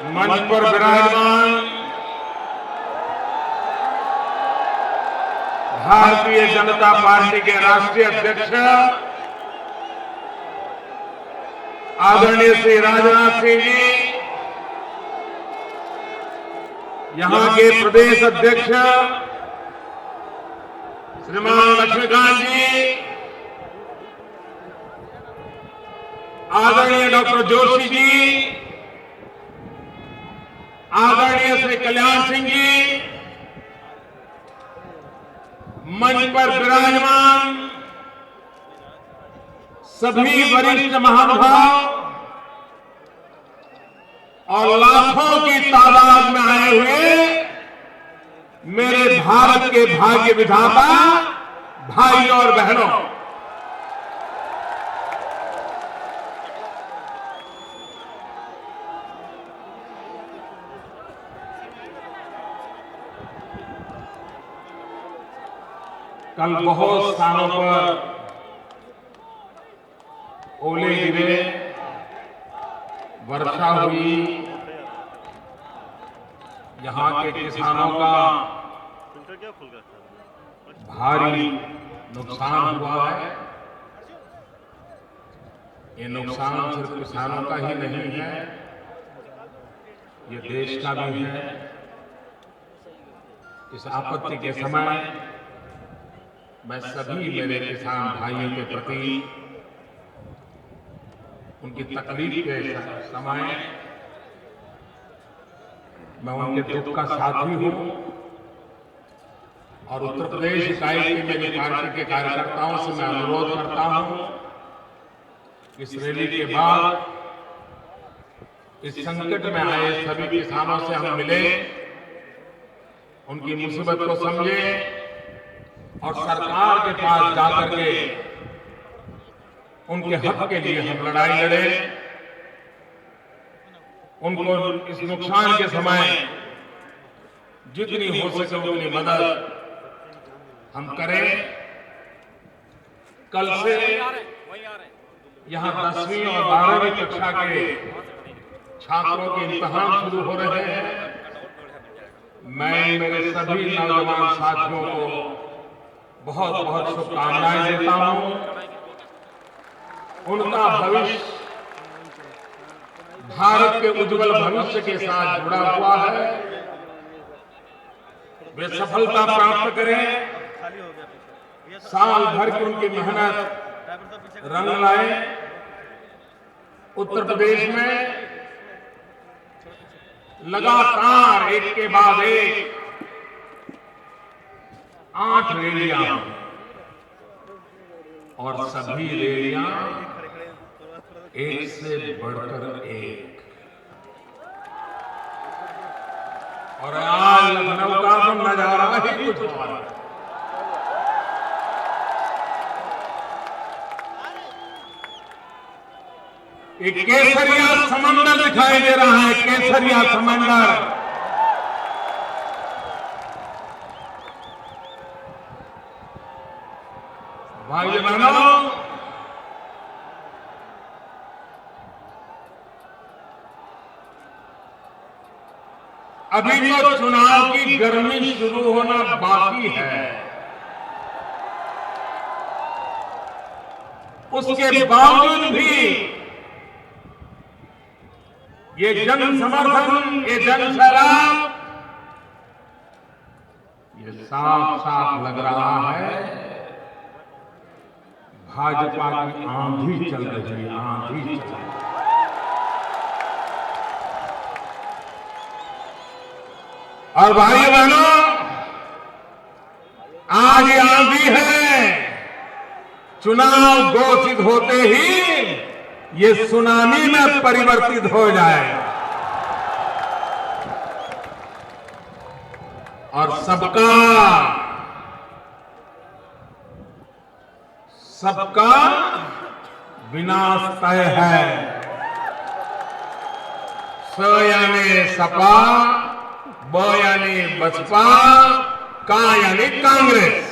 मंच पर विराजमान भारतीय जनता पार्टी के राष्ट्रीय अध्यक्ष आदरणीय श्री राजनाथ सिंह जी, यहां के प्रदेश अध्यक्ष श्रीमान लक्ष्मीकांत जी, आदरणीय डॉक्टर जोशी जी, आदरणीय श्री कल्याण सिंह जी, मंच पर विराजमान सभी वरिष्ठ महानुभाव और लाखों की तादाद में आए हुए मेरे भारत के भाग्य विधाता भाइयों और बहनों, कल बहुत स्थानों पर ओले गिरे, वर्षा हुई, यहां के किसानों का भारी नुकसान हुआ है। ये नुकसान सिर्फ किसानों का ही नहीं है, ये देश का भी है। इस आपत्ति के समय मैं सभी मेरे किसान भाइयों के प्रति उनकी तकलीफ के समय मैं उनके दुख का साथी हूं और उत्तर प्रदेश इकाई की मेरी पार्टी के कार्यकर्ताओं से मैं अनुरोध करता हूं, इस रैली के बाद इस संकट में आए सभी किसानों से हम मिले, उनकी मुसीबत को समझे और सरकार के पास जाकर के उनके हक के लिए हम लड़ाई लड़े, उनको इस नुकसान के समय जितनी हो सके उतनी मदद हम करें। कल से यहां 10वीं और 12वीं कक्षा के छात्रों के इम्तिहान शुरू हो रहे हैं। मैं मेरे सभी नौजवान साथियों को बहुत बहुत शुभकामनाएं देता हूं। उनका भविष्य भारत के उज्जवल भविष्य के साथ जुड़ा हुआ है। वे सफलता प्राप्त करें, साल भर की उनकी मेहनत रंग लाए। उत्तर प्रदेश में लगातार एक के बाद एक 8 रैलियां और सभी रैलियां एक से बढ़कर एक, और आज लखनऊ का तो नजारा ही कुछ और है। एक केसरिया समंदर दिखाई दे रहा है, केसरिया समंदर। भाई बहनों, अभी तो चुनाव की गर्मी शुरू होना बाकी है, उसके बावजूद भी ये जन समर्थन, ये जन सैलाब, ये साफ साफ लग रहा है भाजपा की आंधी चल रही है, आंधी चल रही है। और भाई बहनों, आज ये आंधी है, चुनाव घोषित होते ही ये सुनामी में परिवर्तित हो जाएगा और सबका विनाश तय है। स यानी सपा, ब यानी बसपा, का यानी कांग्रेस।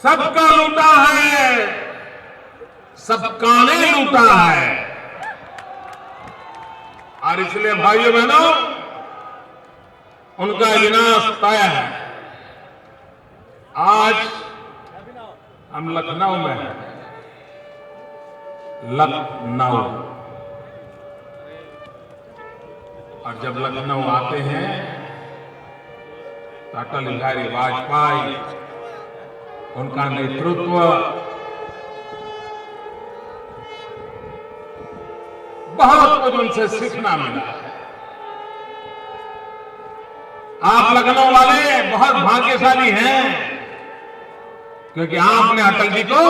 सबका लूटा है, सबका ने लूटा है। और इसलिए भाइयों बहनों, उनका विनाश तय है। आज हम लखनऊ में हैं, लखनऊ, और जब लखनऊ आते हैं तो अटल बिहारी वाजपेयी, उनका नेतृत्व, बहुत कुछ उनसे सीखना मिला है। आप लखनऊ वाले बहुत भाग्यशाली हैं, क्योंकि आपने अटल जी को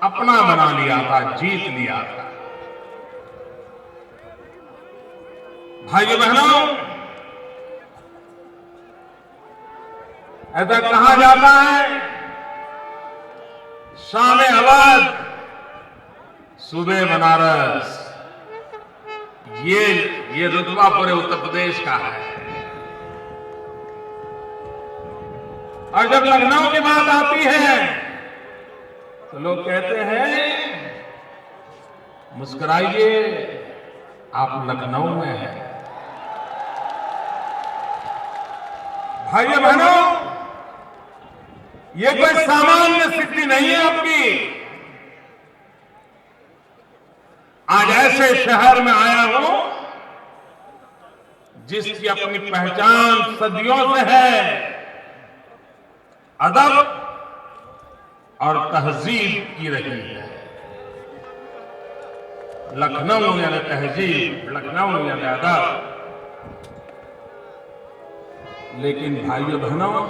अपना बना लिया था, जीत लिया था। भाइयों बहनों, ऐसा कहा जाता है, शाम अवध सुबह बनारस, ये रुतबा पूरे उत्तर प्रदेश का है। और जब लखनऊ की बात आती है तो लोग कहते हैं, मुस्कुराइए, आप लखनऊ में हैं। भाइयों बहनों, ये कोई सामान्य सिद्धि नहीं है आपकी। आज ऐसे शहर में आया हूं जिसकी अपनी पहचान सदियों से है, अदब और तहजीब की रही है। लखनऊ यानी तहजीब, लखनऊ यानी अदब। लेकिन भाइयों बहनों,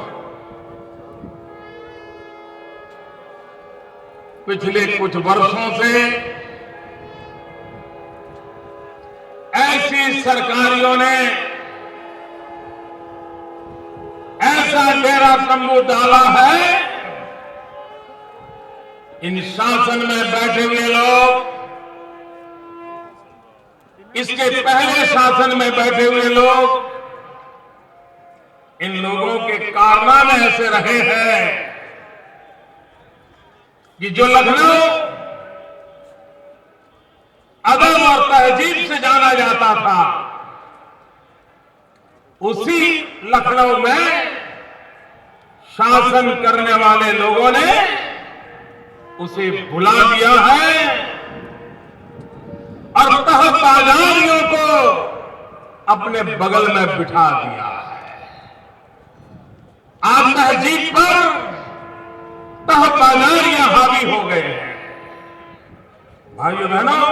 पिछले कुछ वर्षों से ऐसी सरकारियों ने ऐसा डेरा तंबू डाला है, इन शासन में बैठे हुए लोग, इसके पहले शासन में बैठे हुए लोग, इन लोगों के कारनामे ऐसे रहे हैं कि जो लखनऊ अदब और तहजीब से जाना जाता था, उसी लखनऊ में शासन करने वाले लोगों ने उसे भुला दिया है और तहबाजारियों को अपने बगल में बिठा दिया है। आज तहजीब पर तहबाजारियां हावी हो गए हैं। भाइयों बहनों,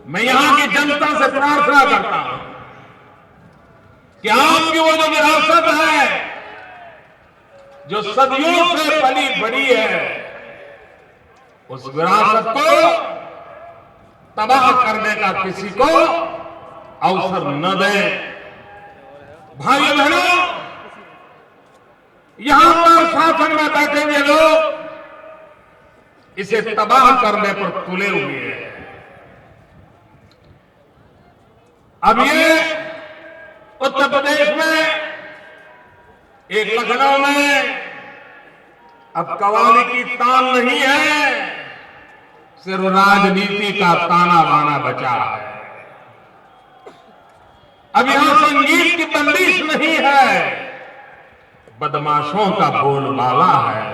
मैं यहां की जनता से प्रार्थना करता हूं कि आपकी वो जो विरासत है, जो सदियों से पली बढ़ी है, उस विरासत को तबाह करने का किसी को अवसर न दें। भाइयों बहनों, यहां पर शासन में बैठे हुए लोग इसे तबाह करने पर तुले हुए हैं। अब ये उत्तर प्रदेश में, एक लखनऊ में अब कव्वाली की तान नहीं है, सिर्फ राजनीति का ताना बाना बचा है। अब यहां संगीत की बंदिश नहीं है, बदमाशों का बोलबाला है।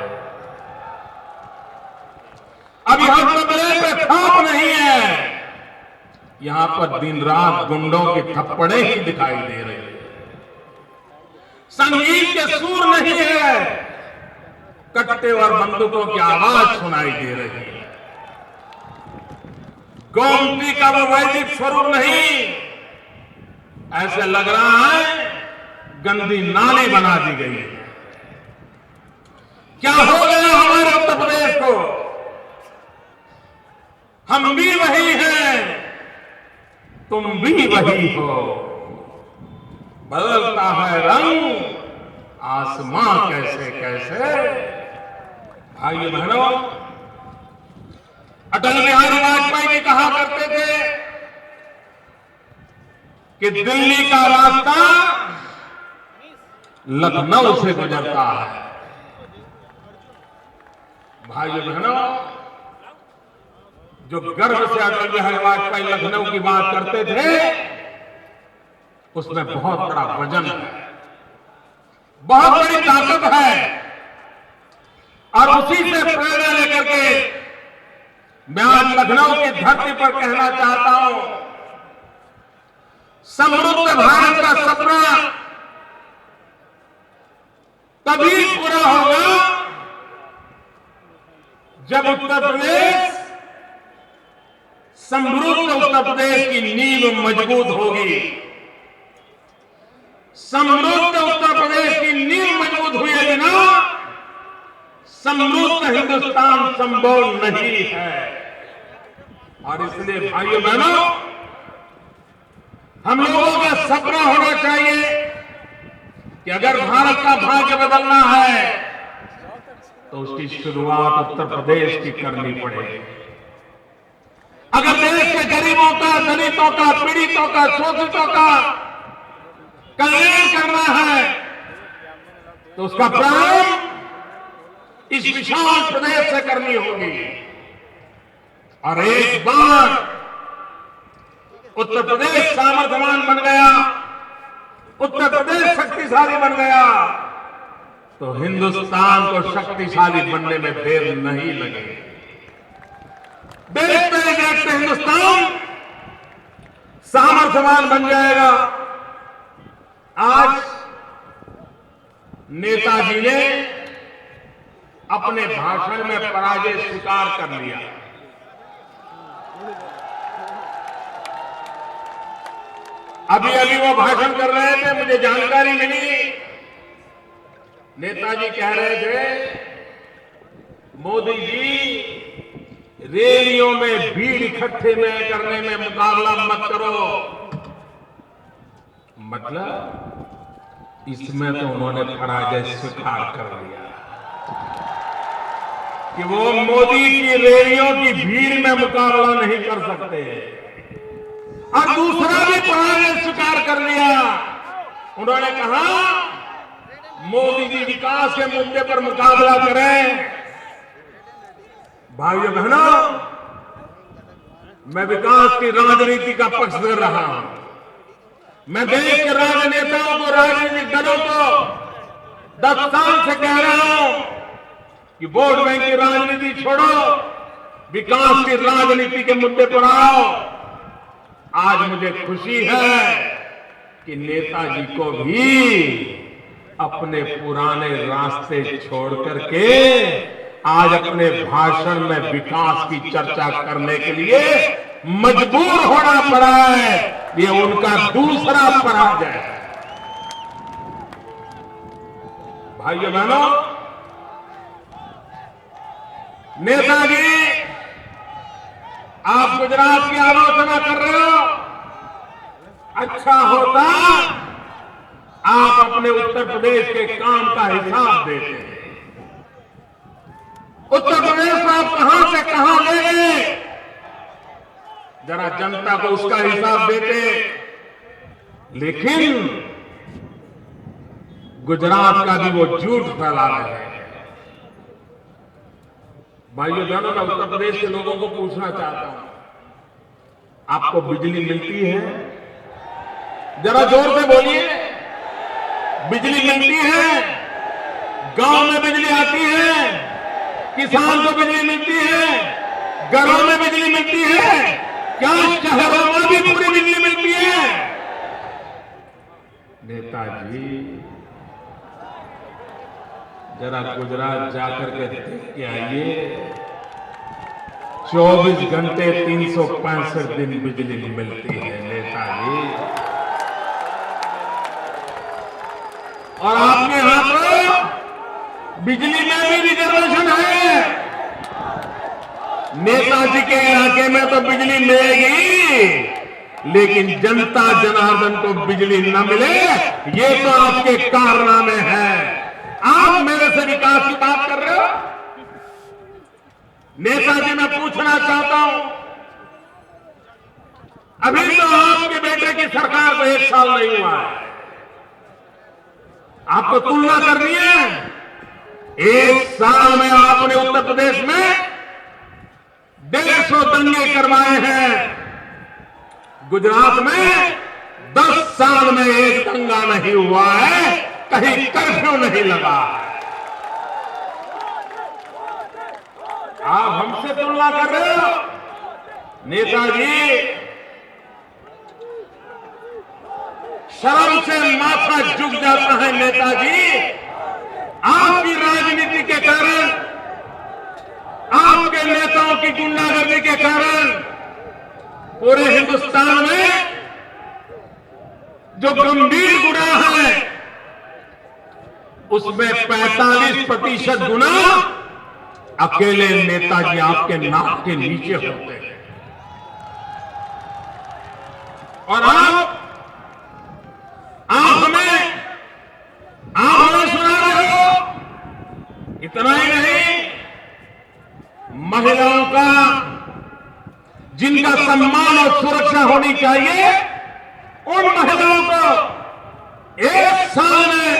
अब यहां तबले पे थाप नहीं है, यहां पर दिन रात गुंडों के थप्पड़े ही दिखाई दे रहे हैं। संगीत के सुर नहीं है, कट्टे और बंदूकों की आवाज सुनाई दे रही है। गोमती का वो वैदिक स्वरूप नहीं, ऐसे लग रहा है गंदी नाली बना दी गई है। क्या हो गया हमारे उत्तर प्रदेश को? हम भी वही हैं, तुम भी वही हो। बदलता है रंग आसमां कैसे कैसे। भाइयों बहनों, अटल बिहारी वाजपेयी जी कहा करते थे कि दिल्ली का रास्ता लखनऊ से गुजरता है। भाइयों बहनों, जो गर्व से अटल बिहारी वाजपेयी लखनऊ की बात करते थे, उसमें बहुत बड़ा वजन है, बहुत बड़ी ताकत है। और उसी से प्रेरणा लेकर के मैं आज लखनऊ की धरती पर कहना चाहता हूं, समृद्ध भारत का सपना तभी पूरा होगा जब उत्तर प्रदेश, समृद्ध उत्तर प्रदेश की नींव मजबूत होगी। समृद्ध उत्तर प्रदेश की नींव मजबूत हुए बिना समृद्ध हिंदुस्तान संभव नहीं है। और इसलिए भाइयों बहनों, हम लोगों का सपना होना चाहिए कि अगर भारत का भाग्य बदलना है तो उसकी शुरुआत उत्तर प्रदेश की करनी पड़ेगी। अगर देश के गरीबों का, दलितों का, पीड़ितों का, शोषितों का कल्याण करना है तो उसका प्रारंभ इस विशाल प्रदेश से करनी होगी। और एक बार उत्तर प्रदेश सामर्थ्यवान बन गया, उत्तर प्रदेश शक्तिशाली बन गया, तो हिंदुस्तान को शक्तिशाली बनने में देर नहीं लगेगी। देखते ही देखते हिंदुस्तान सामर्थ्यवान बन जाएगा। आज नेताजी ने अपने भाषण में पराजय स्वीकार कर लिया। अभी अभी वो भाषण कर रहे थे, मुझे जानकारी मिली, नेताजी कह रहे थे, मोदी जी रैलियों में भीड़ इकट्ठे में करने में मुकाबला मत करो। मतलब इसमें तो उन्होंने पराजय स्वीकार कर लिया कि वो मोदी की रैलियों की भीड़ में मुकाबला नहीं कर सकते। और दूसरा भी पराजय स्वीकार कर लिया। उन्होंने कहा मोदी जी विकास के मुद्दे पर मुकाबला करें। भाइयों बहनों, मैं विकास की राजनीति का पक्ष कर रहा हूं। मैं देश के राजनेताओं को, राजनीतिक दलों को 10 साल से कह रहा हूं कि वोट बैंक की राजनीति छोड़ो, विकास की राजनीति के मुद्दे पर आओ। आज मुझे खुशी है कि नेताजी को भी अपने पुराने रास्ते छोड़ करके आज अपने भाषण में विकास की चर्चा करने के लिए मजबूर होना पड़ा है। ये उनका दूसरा पराजय है। भाइयों बहनों, नेताजी आप गुजरात की आलोचना कर रहे हो, अच्छा होता आप अपने उत्तर प्रदेश के काम का हिसाब देते हैं। उत्तर प्रदेश को आप कहां से कहां ले गए, जरा जनता को उसका हिसाब देते। लेकिन गुजरात का भी वो झूठ फैला रहे हैं। भाइयों बहनों, मैं उत्तर प्रदेश के लोगों को पूछना चाहता हूं, आपको बिजली मिलती है? जरा जोर से बोलिए। बिजली मिलती है? गांव में बिजली आती है? किसान को बिजली मिलती है? घरों में बिजली मिलती है? क्या शहरों में भी पूरी बिजली मिलती है? नेताजी जरा गुजरात जाकर के देख के आइए। 24 घंटे 365 दिन बिजली मिलती है नेताजी। और आपके यहां पर बिजली में भी रिजर्वेशन है। नेताजी के इलाके में तो बिजली मिलेगी, लेकिन जनता जनार्दन को बिजली न मिले, ये तो आपके कारनामे हैं। आप मेरे से विकास की बात कर रहे हो? नेताजी, मैं पूछना चाहता हूं, अभी तो आपके बेटे की सरकार को 1 साल नहीं हुआ है, आपको तुलना करनी है। एक साल में आपने उत्तर प्रदेश में 150 दंगे करवाए हैं। गुजरात में 10 साल में एक दंगा नहीं हुआ है, कहीं कर्फ्यू नहीं लगा। आप हमसे तुलना कर रहे हो? नेताजी, शर्म से माथा झुक जाता है नेताजी। आपकी राजनीति के कारण, आपके नेताओं की गुंडागर्दी के कारण पूरे हिंदुस्तान में जो गंभीर गुनाह है उसमें 45% गुनाह अकेले नेताजी आपके नाक के नीचे होते हैं। और आप हमें सुना रहे हो। इतना ही नहीं, महिलाओं का जिनका सम्मान और सुरक्षा होनी चाहिए, उन महिलाओं को एक साल में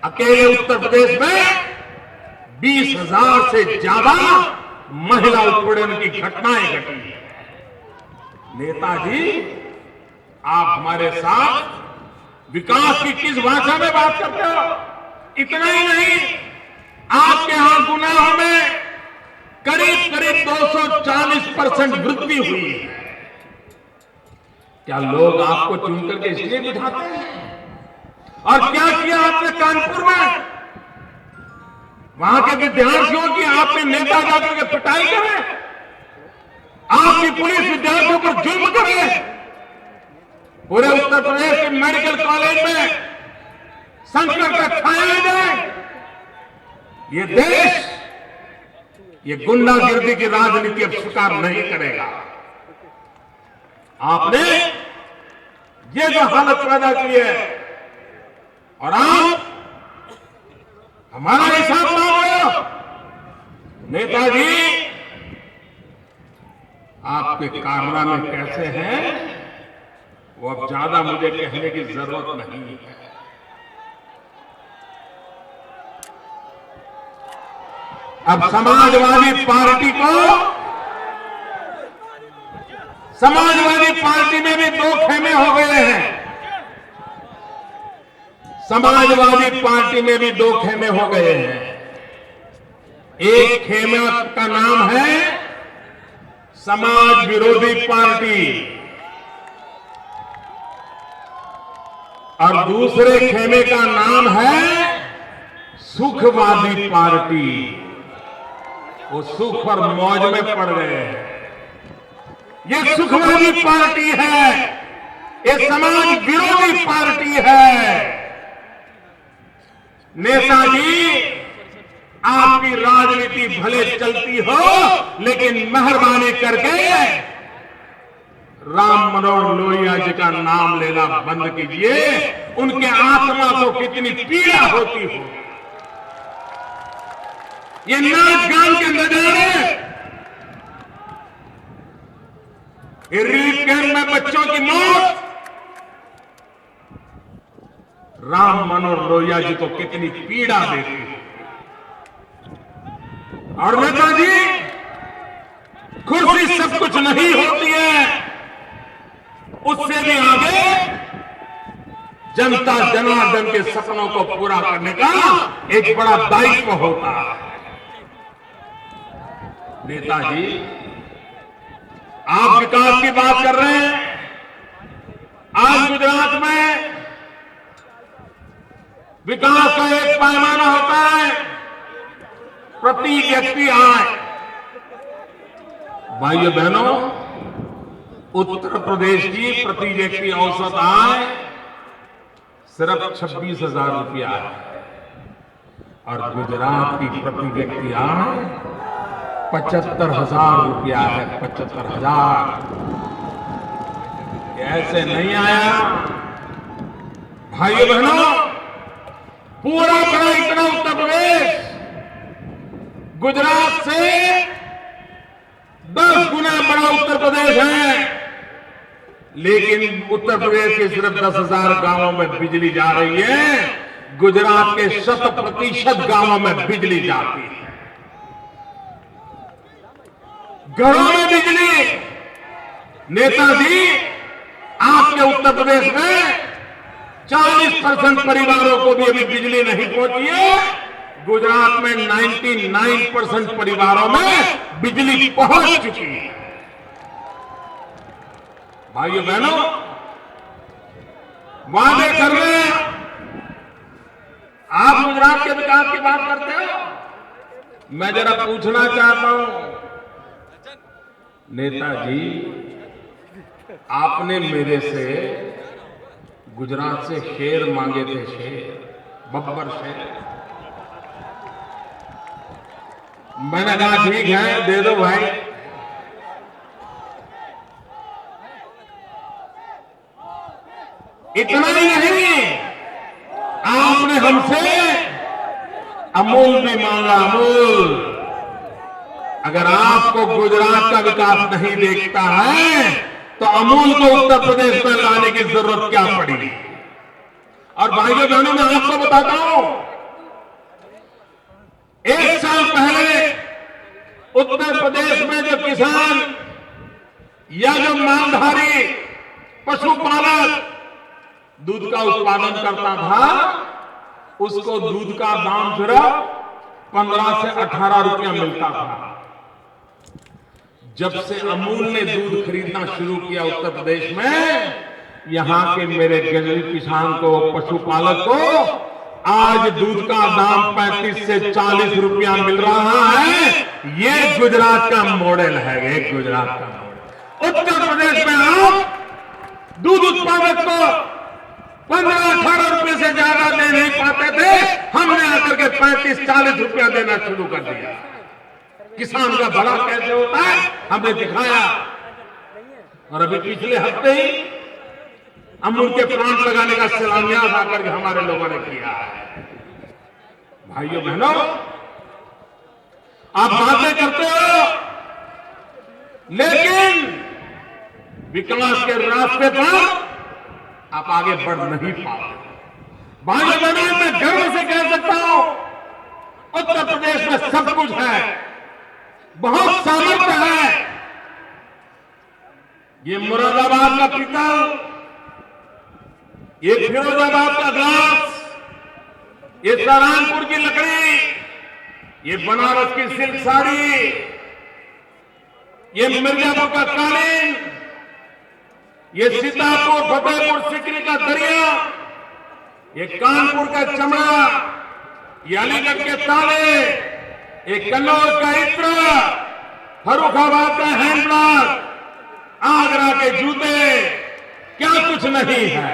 अकेले उत्तर प्रदेश में 20,000 से ज्यादा महिला उत्पीड़न की घटनाएं घटी हैं। नेताजी, आप हमारे साथ विकास की किस भाषा में बात करते हो? इतना ही नहीं, आपके यहां गुनाहों में करीब 240% वृद्धि हुई है। क्या लोग आपको चुन करके इसलिए बिठाते हैं? और क्या किया आपने कानपुर में? वहां के विद्यार्थियों की आपने नेता जाकर के पिटाई करे, आपकी पुलिस विद्यार्थियों पर जुल्म करे। पूरे उत्तर प्रदेश के मेडिकल कॉलेज में संकट का छाया जाए। ये देश ये गुंडागिर्दी की राजनीति अब स्वीकार नहीं करेगा। आपने ये जो हालत पैदा की है, और आप हमारा हिसाब मांग रहे हो। नेताजी, आपके कारनामे कैसे हैं वो अब ज्यादा मुझे कहने की जरूरत नहीं है। अब समाजवादी पार्टी में भी 2 खेमे हो गए हैं। समाजवादी पार्टी में भी 2 खेमे हो गए हैं। एक खेमे का नाम है समाज विरोधी पार्टी, और दूसरे खेमे का नाम है सुखवादी पार्टी। वो सुख पर मौज में पड़ गए हैं। ये सुखवादी पार्टी है, ये समाज विरोधी पार्टी है। नेताजी, आपकी राजनीति भले चलती हो, लेकिन मेहरबानी करके राम मनोहर लोहिया जी का नाम लेना बंद कीजिए। उनके आत्मा को कितनी पीड़ा होती हो। ये नाच गान के नजारे, रिलीफ कैंप में बच्चों की मौत, राम मनोहर लोहिया जी को कितनी पीड़ा देती है। और नेताजी, कुर्सी सब कुछ नहीं होती है, उससे भी आगे जनता जनार्दन के सपनों को पूरा करने का एक बड़ा दायित्व होता है। नेताजी, आप विकास की बात कर रहे हैं। आज गुजरात में विकास का एक पैमाना होता है, प्रति व्यक्ति आय। भाइयों बहनों, उत्तर प्रदेश की प्रति व्यक्ति औसत आय सिर्फ 26,000 रुपया है, और गुजरात की प्रति व्यक्ति आय 75,000 रुपया है। 75,000 ऐसे नहीं आया। भाइयों बहनों, पूरा बड़ा इतना उत्तर प्रदेश गुजरात से 10 गुना बड़ा उत्तर प्रदेश है, लेकिन उत्तर प्रदेश के सिर्फ 10,000 गांवों में बिजली जा रही है। गुजरात के 100% गांवों में बिजली जाती है, घरों में बिजली। नेताजी, आपके उत्तर प्रदेश में 40% परिवारों को भी अभी बिजली नहीं पहुंची है। गुजरात में 99% परिवारों में बिजली पहुंच चुकी है। भाइयों बहनों, वादे कर रहे हैं, आप गुजरात के विकास की बात करते हो। मैं जरा पूछना चाहता हूं, नेताजी, आपने मेरे से गुजरात से शेर मांगे थे, शेर, बब्बर शेर। मैंने कहा ठीक है, दे दो भाई। इतना ही नहीं, आपने हमसे अमूल भी मांगा, अमूल। अगर आपको गुजरात का विकास नहीं देखता है तो अमूल को उत्तर प्रदेश में लाने की जरूरत क्या पड़ी। और भाइयों बहनों, मैं आपको बताता हूं, 1 साल पहले उत्तर प्रदेश में जो किसान या जो मालधारी पशुपालक दूध का उत्पादन करता था, उसको दूध का दाम सिर्फ 15 से 18 रुपया मिलता था। जब से अमूल ने दूध खरीदना शुरू किया उत्तर प्रदेश में, यहां के मेरे गरीब किसान को, पशुपालक को आज दूध का दाम 35 से 40 रुपया मिल रहा है। ये गुजरात का मॉडल है, ये गुजरात का मॉडल। उत्तर प्रदेश में आप दूध उत्पादक को 15-18 रुपए से ज्यादा दे नहीं पाते थे, हमने आकर के 35-40 रुपया देना शुरू कर दिया। किसान का भला कैसे होता है हमने दिखाया। और अभी पिछले हफ्ते ही अमूल के प्लांट लगाने का शिलान्यास आकर के हमारे लोगों ने किया है। भाइयों बहनों, आप बातें करते हो, लेकिन विकास के रास्ते पर आप आगे बढ़ नहीं पाते। भाइयों बहनों, मैं गर्व से कह सकता हूं, उत्तर प्रदेश में सब कुछ है, बहुत सामर्थ्य है। ये मुरादाबाद का पीतल, ये फिरोजाबाद का ग्लास, ये सहारनपुर की लकड़ी, ये बनारस की सिल्क साड़ी, ये मिर्जापुर का कालीन, ये सीतापुर फतेहपुर सिकरी का दरिया, ये कानपुर का चमड़ा, ये अलीगढ़ के ताले, ये कन्नौज का इत्र, फर्रुखाबाद का हैंडब्लॉक, आगरा के जूते, क्या कुछ नहीं है।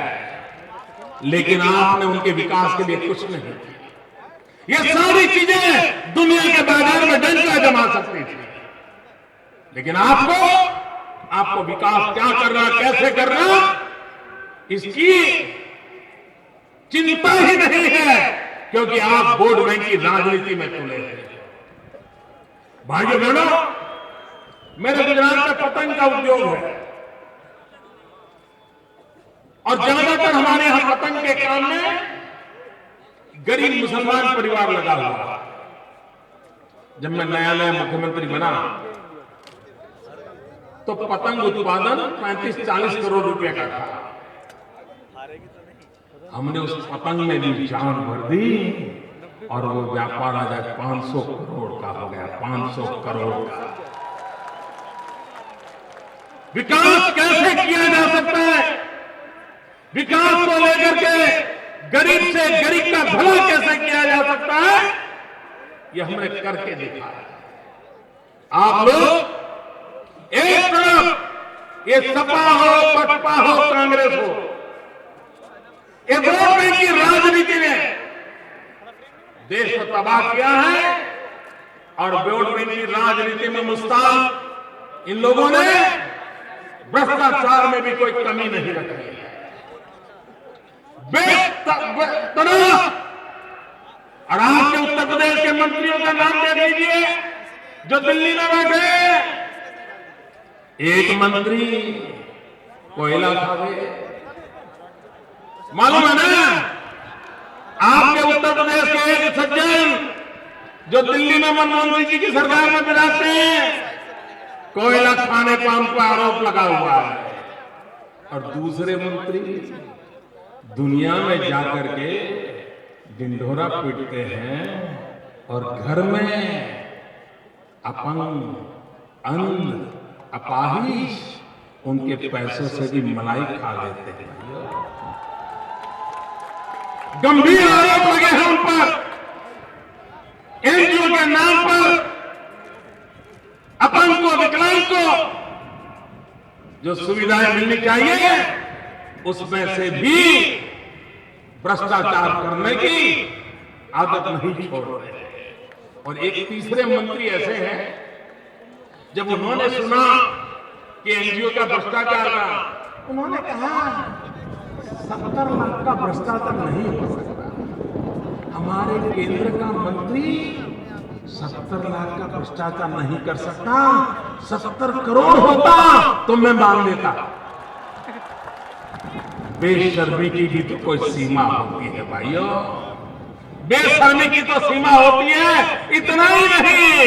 लेकिन आपने उनके विकास के लिए कुछ नहीं किया। ये सारी चीजें दुनिया के बाजार में डंका जमा सकती थी, लेकिन आपको विकास क्या करना, कैसे करना, इसकी चिंता ही नहीं है, क्योंकि आप वोट बैंक की राजनीति में तुले हैं। भाइयों बहनों, मेरे गुजरात में पतंग का उद्योग है और ज्यादातर हमारे यहां पतंग के काम में गरीब मुसलमान परिवार लगा हुआ। जब मैं नया मुख्यमंत्री बना तो पतंग उत्पादन 35-40 करोड़ रुपए का था। हमने उस पतंग में भी जान भर दी और वो व्यापार आज 500 करोड़ का हो गया, 500 करोड़ का। विकास कैसे किया जा सकता है, विकास को लेकर के गरीब से गरीब का भला कैसे किया जा सकता है, ये हमने करके देखा है। आप लोग एक तरफ ये सपा हो, बसपा हो, कांग्रेस हो, ये वोट बैंक की राजनीति ने देश को तबाह किया है और वोट बैंक की राजनीति में मुस्ताक इन लोगों ने भ्रष्टाचार में भी कोई कमी नहीं रखी है। और आपके उत्तर प्रदेश के मंत्रियों का नाम दे दीजिए जो दिल्ली में बैठे। एक मंत्री कोयला खावे, मालूम है ना, आपके उत्तर प्रदेश के एक सज्जन जो दिल्ली में मनमोहन सिंह जी की सरकार में विराजते हैं, कोयला खाने पान पर आरोप लगा हुआ है, और दूसरे मंत्री दुनिया में जाकर के ढिंढोरा पीटते हैं और घर में अपंग, अंध, अपाहिज उनके पैसों से भी मलाई खा लेते हैं। गंभीर आरोप लगे हैं उन पर, एनजीओ के नाम पर अपंग को, विकलांग को जो सुविधाएं मिलनी चाहिए उसमें से भी भ्रष्टाचार करने की आदत नहीं छोड़ रहे। और एक तीसरे मंत्री ऐसे हैं, जब उन्होंने सुना कि एनजीओ का भ्रष्टाचार का, उन्होंने कहा 70 लाख का भ्रष्टाचार नहीं हो सकता। हमारे केंद्र का मंत्री 70 लाख का भ्रष्टाचार नहीं कर सकता, 70 करोड़ होता तो मैं मान लेता। बेशर्मी की भी तो कोई सीमा होती है भाइयों, बेशर्मी की तो सीमा होती है। इतना ही नहीं,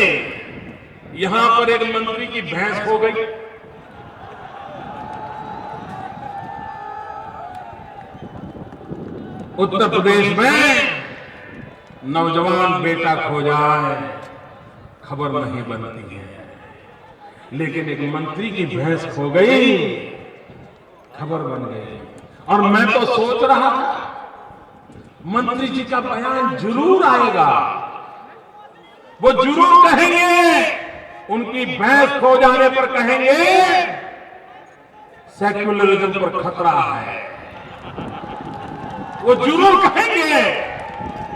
यहां पर एक मंत्री की भैंस हो गई। उत्तर प्रदेश में नौजवान बेटा खो जाए खबर नहीं बनती है, लेकिन एक मंत्री की भैंस खो गई, खबर बन गई। और मैं तो सोच रहा था मंत्री जी का बयान जरूर आएगा, वो जरूर कहेंगे, उनकी भैंस खो जाने पर कहेंगे सेक्युलरिज्म पर खतरा है। वो जरूर कहेंगे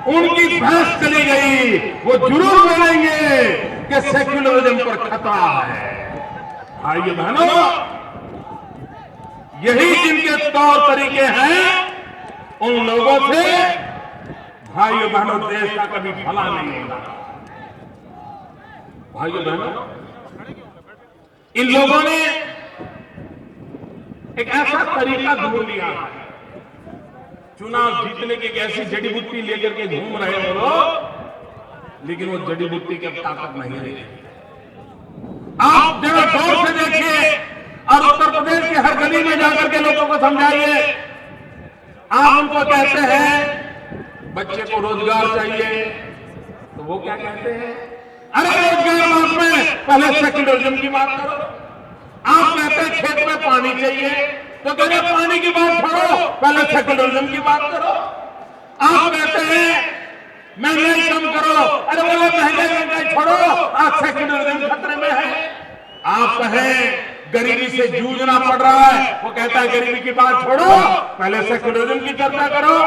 उनकी भैंस चली गई, वो जरूर बोलेंगे कि सेक्युलरिज्म पर खतरा है। भाइयों बहनों, यही जिनके तौर तरीके हैं, उन लोगों से भाइयों बहनों देश का कभी भला नहीं होगा। भाइयों बहनों, इन लोगों ने एक ऐसा तरीका ढूंढ लिया है, चुनाव जीतने की एक ऐसी जड़ी बूटी लेकर के घूम रहे हैं वो लोग, लेकिन वो जड़ी बूटी की अब ताकत नहीं रही। आप जरा गौर से देखिए और उत्तर प्रदेश के हर गली में जाकर के लोगों को समझाइए। आप उनको कहते हैं बच्चे को रोजगार चाहिए, तो वो क्या कहते हैं, अरे रोजगार बात में पहले सेक्युलरिज्म की बात करो। आप कहते हैं खेत में पानी चाहिए, तो कहते पानी की बात छोड़ो, पहले सेक्युलरिज्म की बात करो। आप कहते हैं महंगाई कम करो, अरे बोले महंगाई छोड़ो, आज सेक्युलरिज्म खतरे में है। आप कहें गरीबी से जूझना पड़ रहा है, वो कहता है गरीबी की बात छोड़ो, पहले सेक्युलरिज्म की चर्चा करो।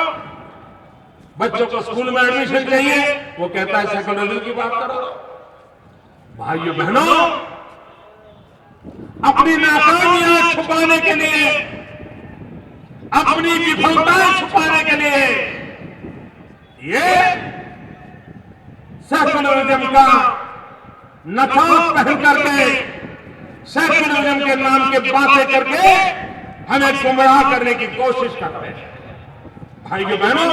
बच्चों को स्कूल में एडमिशन चाहिए, वो कहता है सेक्युलरिज्म की बात करो। भाइयों बहनों, अपनी नाकामियां छुपाने के लिए, अपनी विफलताएं छुपाने के लिए ये सेक्युलरिज्म का नकाब पहन करके, सेक्युलरिज्म के नाम के बातें करके हमें गुमराह करने की कोशिश करते हैं। भाइयों बहनों,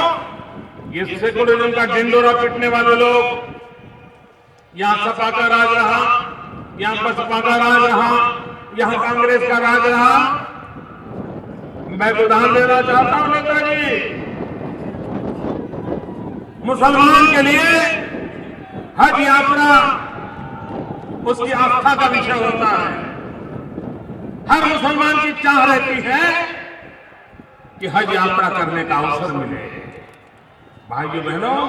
ये सेक्युलरिज्म का ढिंढोरा पीटने वाले लोग, यहां सपा का राज रहा, यहां बसपा का राज रहा, यहां कांग्रेस का राज रहा। मैं उदाहरण देना चाहता हूं नेताजी, मुसलमान के लिए हज यात्रा उसकी आस्था का विषय होता है। हर मुसलमान की चाह रहती है कि हज यात्रा करने का अवसर मिले। भाइयों बहनों,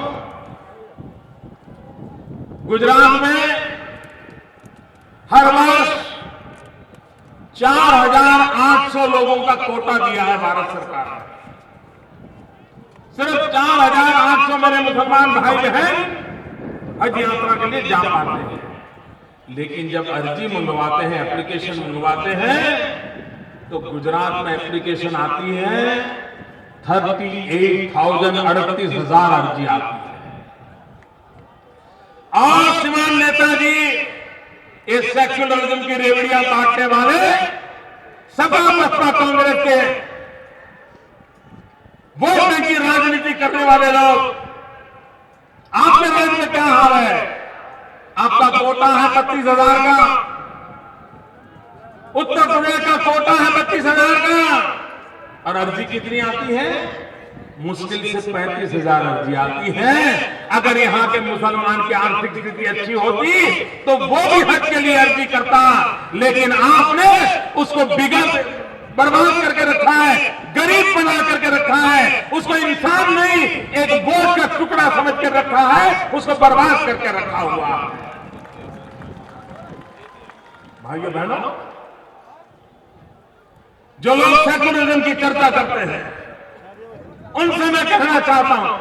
गुजरात में हर वर्ष 4,800 लोगों का कोटा दिया है भारत सरकार ने। सिर्फ 4,800 मेरे मुसलमान भाई बहन हज यात्रा के लिए जा पाते हैं। लेकिन जब अर्जी मंगवाते हैं, एप्लीकेशन मंगवाते हैं, तो गुजरात में एप्लीकेशन आती है 38,000 अर्जी आती है। और श्रीमान नेताजी, इस सेक्युलरिज्म की रेवड़ियां बांटने वाले सपा बसपा कांग्रेस के वोट बैंक की राजनीति करने वाले लोग, आपके राज्य में क्या हाल है? आपका कोटा है 32,000 का, उत्तर प्रदेश का कोटा है 32,000 का, और अर्जी कितनी आती है? मुश्किल से 35,000 अर्जी आती है। अगर यहाँ के मुसलमान की आर्थिक स्थिति अच्छी होती तो वो भी हज के लिए अर्जी करता, लेकिन आपने उसको बिगड़ बर्बाद करके रखा है, गरीब बना करके रखा है, उसको इंसान नहीं एक बोझ का टुकड़ा समझ कर रखा है, उसको बर्बाद करके रखा हुआ। भाइयों बहनों, जो लोग सेकुलरिज्म की चर्चा करते हैं उनसे मैं कहना चाहता हूं,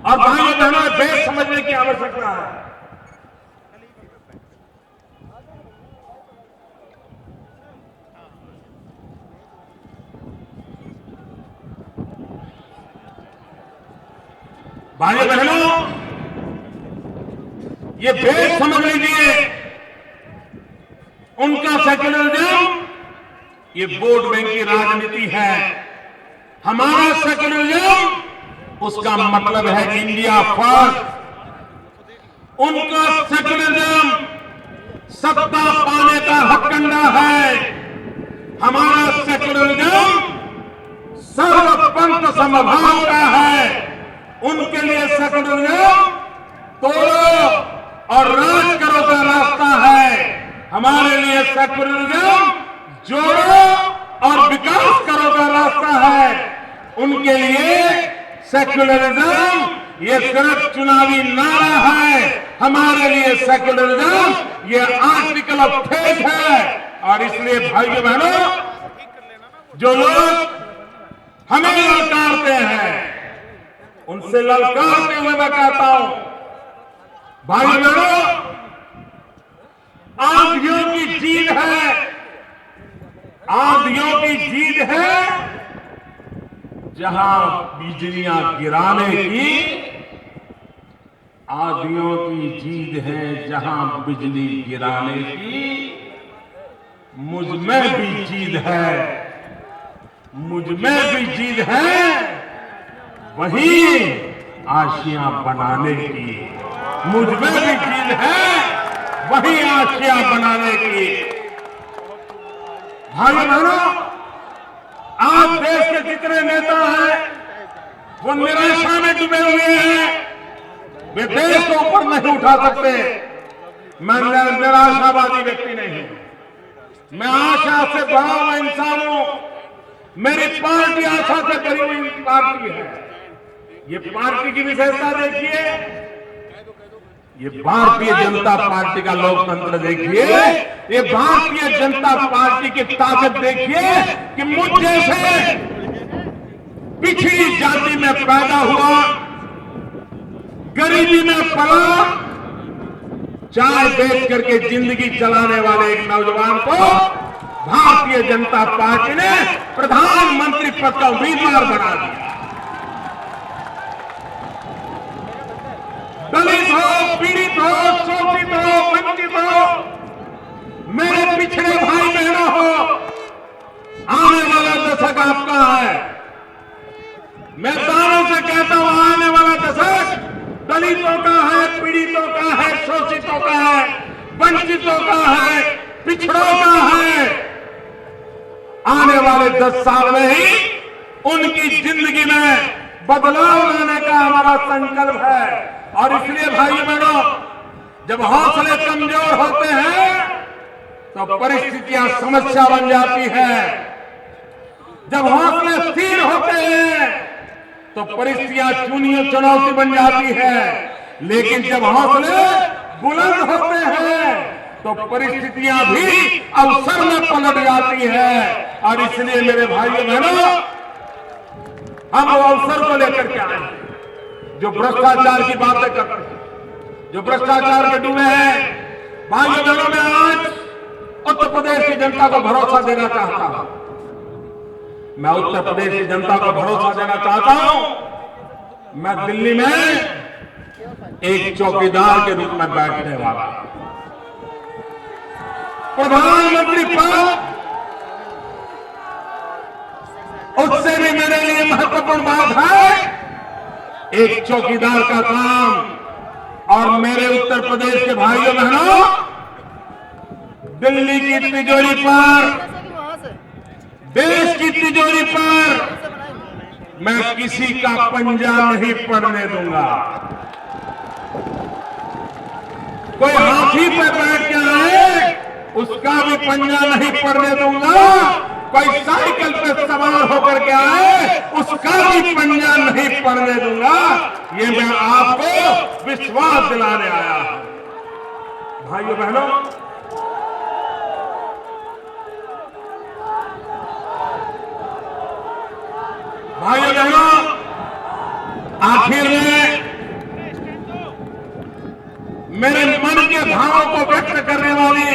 और भाइयों बहनों बेस समझने की आवश्यकता है। भाइयों बहनों, ये बेस समझ लीजिए, उनका सेकुलरिज्म ये वोट बैंक की राजनीति है। हमारा सेकुलरिज्म उसका मतलब है इंडिया फर्स्ट। उनका सेकुलरिज्म सत्ता पाने का हथकंडा है। हमारा सेकुलरिज्म सर्वपंथ समभाव का है। उनके लिए सेकुलरिज्म तोड़ो और राज करो का रास्ता है। हमारे लिए सेकुलरिज्म जोड़ो और विकास करो का रास्ता है। उनके लिए सेकुलरिज्म ये सिर्फ चुनावी नारा है। हमारे लिए सेकुलरिज्म ये आर्टिकल ऑफ फेथ है। और इसलिए भाइयों बहनों, जो लोग हमें ललकारते हैं उनसे ललकारते हुए मैं कहता हूं, भाइयों बहनों, आंधियों की जीत है, आंधियों की जीत है। जहां बिजलियां गिराने की, आंधियों की जीत है जहां बिजली गिराने की। मुझ में भी जीत है, मुझ में भी जीत है वहीं आशियां बनाने की। मुझ में भी जीत है वहीं आशियां बनाने की। भाइयों बहनों, आज देश के जितने नेता हैं वो निराशा में डूबे हुए हैं। वे देश को ऊपर नहीं उठा सकते। मैं निराशावादी व्यक्ति नहीं हूं, मैं आशा से भरा हुआ इंसान हूं। मेरी पार्टी आशा से भरी हुई पार्टी है। ये पार्टी की विशेषता देखिए, ये भारतीय जनता पार्टी का लोकतंत्र देखिए, ये भारतीय जनता पार्टी की ताकत देखिए कि मुझ जैसे पिछड़ी जाति में पैदा हुआ, गरीबी में पला, चाय बेच करके जिंदगी चलाने वाले एक नौजवान को भारतीय जनता पार्टी ने प्रधानमंत्री पद का उम्मीदवार बना दिया। दलित हो, पीड़ित हो, शोषित हो, वंचित हो, मेरे पिछड़े भाई बहनों हो, आने वाला दशक आपका है। मैं दानों से कहता हूं, आने वाला दशक दलितों का है, पीड़ितों का है, शोषितों का है, वंचितों का है, पिछड़ों का है। आने वाले 10 साल में ही उनकी जिंदगी में बदलाव लाने का हमारा संकल्प है। और इसलिए भाइयों बहनों, जब हौसले कमजोर होते हैं तो परिस्थितियां समस्या बन जाती है। जब हौसले स्थिर होते हैं तो परिस्थितियां चुनौती बन जाती है। लेकिन जब हौसले बुलंद होते हैं तो परिस्थितियां भी अवसर में पलट जाती है। और इसलिए मेरे भाइयों बहनों, हम अवसर को लेकर के आए, जो भ्रष्टाचार की बातें करते हैं, जो भ्रष्टाचार में डूबे हैं, भाइयों बहनों, मैं आज उत्तर प्रदेश की जनता को भरोसा देना चाहता हूं। मैं उत्तर प्रदेश की जनता को भरोसा देना चाहता हूं। मैं दिल्ली में एक चौकीदार के रूप में बैठने वाला हूं। प्रधानमंत्री पद उससे भी मेरे लिए महत्वपूर्ण बात है, एक चौकीदार का काम। और मेरे उत्तर प्रदेश के भाइयों बहनों, दिल्ली की तिजोरी पर, देश की तिजोरी पर मैं किसी का पंजा नहीं पड़ने दूंगा। कोई हाथी पर बैठ के आए, उसका भी पंजा नहीं पड़ने दूंगा। कोई साइकिल पे सवार होकर के आए, उसका भी पंजा नहीं पड़ने दूंगा। ये मैं आपको विश्वास दिलाने आया हूं। भाइयों बहनों, भाइयों बहनों, आखिर में मेरे मन के भावों को व्यक्त करने वाली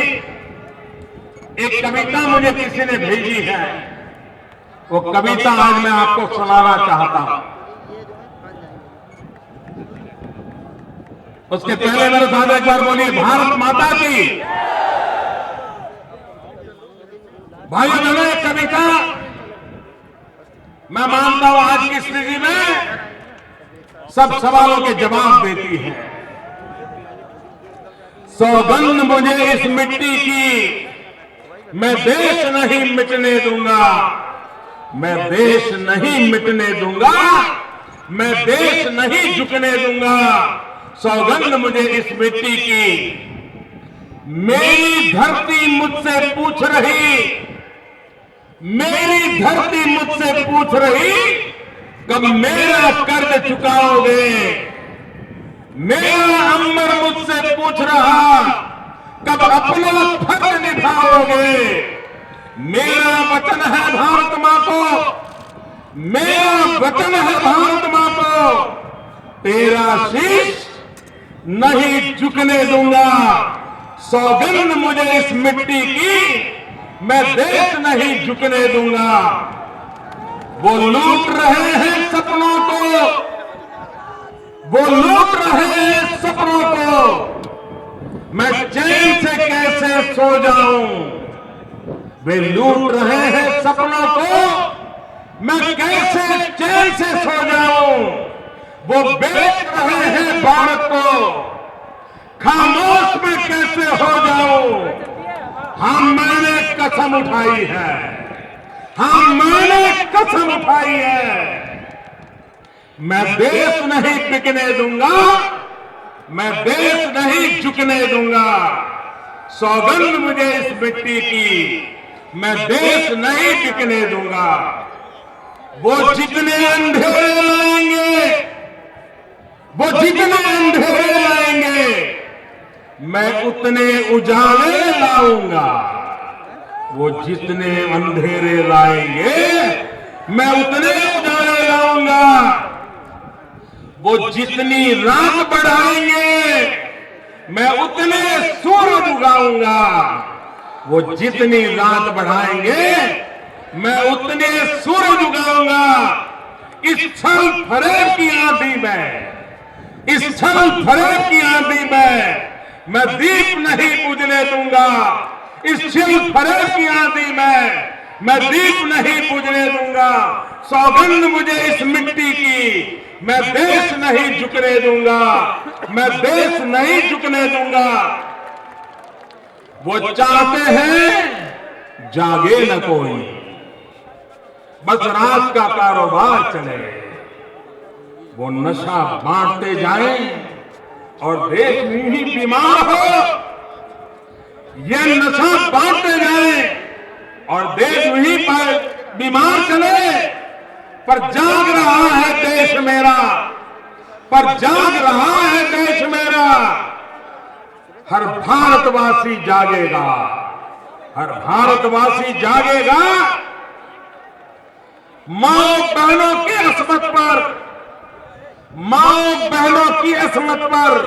एक कविता मुझे किसी ने भेजी है। वो कविता आज मैं आपको सुनाना चाहता हूं। उसके पहले मेरे साथ एक बार बोलिए, भारत माता की। भाइयों बहनों, एक कविता मैं मानता हूं आज की स्थिति में सब सवालों के जवाब देती है। सौगंध मुझे इस मिट्टी की, मैं देश नहीं मिटने दूंगा। मैं देश नहीं मिटने दूंगा, मैं देश नहीं झुकने दूंगा। सौगंध मुझे इस मिट्टी की। मेरी धरती मुझसे पूछ रही, मेरी धरती मुझसे पूछ रही, कब मेरा कर्ज चुकाओगे। मेरा अंबर मुझसे पूछ रहा, कब अपना फर्ज निभाओगे। मेरा वचन है भारत मां को, मेरा वचन है भारत मां को, तेरा शीश नहीं झुकने दूंगा। सौगंध मुझे इस मिट्टी की, मैं देश नहीं झुकने दूंगा। वो लूट रहे हैं सपनों को, वो लूट रहे हैं सपनों को, मैं चैन से कैसे सो जाऊं। वे लूट रहे हैं सपनों को, मैं कैसे चैन से सो जाऊं। वो बेच रहे हैं भारत को, खामोश में कैसे हो जाऊं। हाँ, मैंने कसम उठाई है, हाँ मैंने कसम उठाई है। मैं देश नहीं बिकने दूंगा, मैं देश नहीं झुकने दूंगा। सौगंध मुझे इस मिट्टी की, मैं देश नहीं बिकने दूंगा। वो जितने अंधेरे लाएंगे, वो जितने अंधेरे लाएंगे, मैं उतने उजाले लाऊंगा। वो जितने अंधेरे लाएंगे, मैं उतने उजाले लाऊंगा। वो जितनी रात बढ़ाएंगे, मैं उतने सूरज उगाऊंगा। वो जितनी रात बढ़ाएंगे, मैं उतने सूरज उगाऊंगा। इस छल फरेब की आंधी में, इस छल फरेब की आंधी में मैं दीप नहीं बुझने दूंगा। इस छल फरेब की आंधी में मैं दीप नहीं बुझने दूंगा। सौगंध मुझे इस मिट्टी की, मैं देश नहीं झुकने दूंगा, मैं देश नहीं झुकने दूंगा। वो चाहते हैं जागे न कोई, बस रात का कारोबार चले। वो नशा बांटते जाएं और देश ही बीमार हो। ये नशा बांटते जाएं और देश ही बीमार चले। पर जाग रहा है देश मेरा, पर जाग रहा है देश मेरा। हर भारतवासी जागेगा, हर भारतवासी जागेगा। मां बहनों की असमत पर, मां बहनों की असमत पर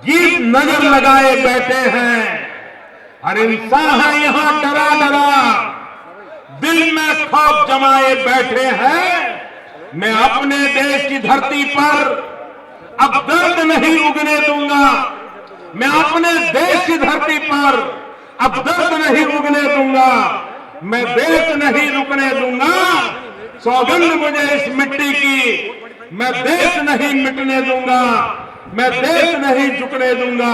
गीत नजर लगाए बैठे हैं। हर इंसान है यहां डरा डरा, दिल में खौफ जमाए बैठे हैं। मैं अपने देश की धरती पर अब दर्द नहीं उगने दूंगा। मैं अपने देश की धरती पर अब दर्द नहीं उगने दूंगा। मैं देश नहीं रुकने दूंगा। सौगंध मुझे इस मिट्टी की, मैं देश नहीं मिटने दूंगा, मैं देश नहीं झुकने दूंगा।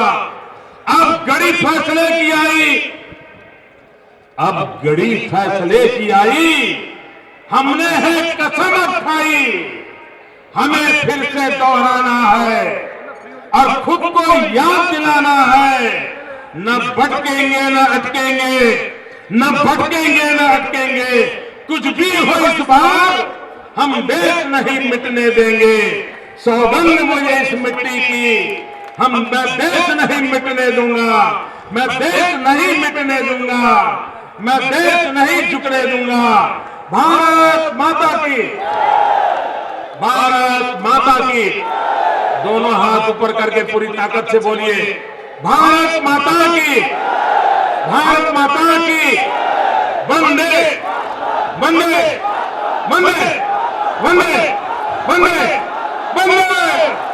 अब घड़ी फैसले की आई, अब घड़ी फैसले की आई, हमने है कसम खाई, हमें फिर से दोहराना है और खुद को याद दिलाना है। न भटकेंगे न अटकेंगे, न भटकेंगे न अटकेंगे, कुछ भी हो इस बार हम देश नहीं मिटने देंगे। सौगंध मुझे इस मिट्टी की, मैं देश नहीं मिटने दूंगा, मैं देश नहीं मिटने दूंगा, मैं देश नहीं झुकने दूंगा। भारत माता की, भारत माता की। दोनों हाथ ऊपर करके पूरी ताकत से बोलिए, भारत माता की, भारत माता की। वंदे वंदे वंदे वंदे वंदे वंदे।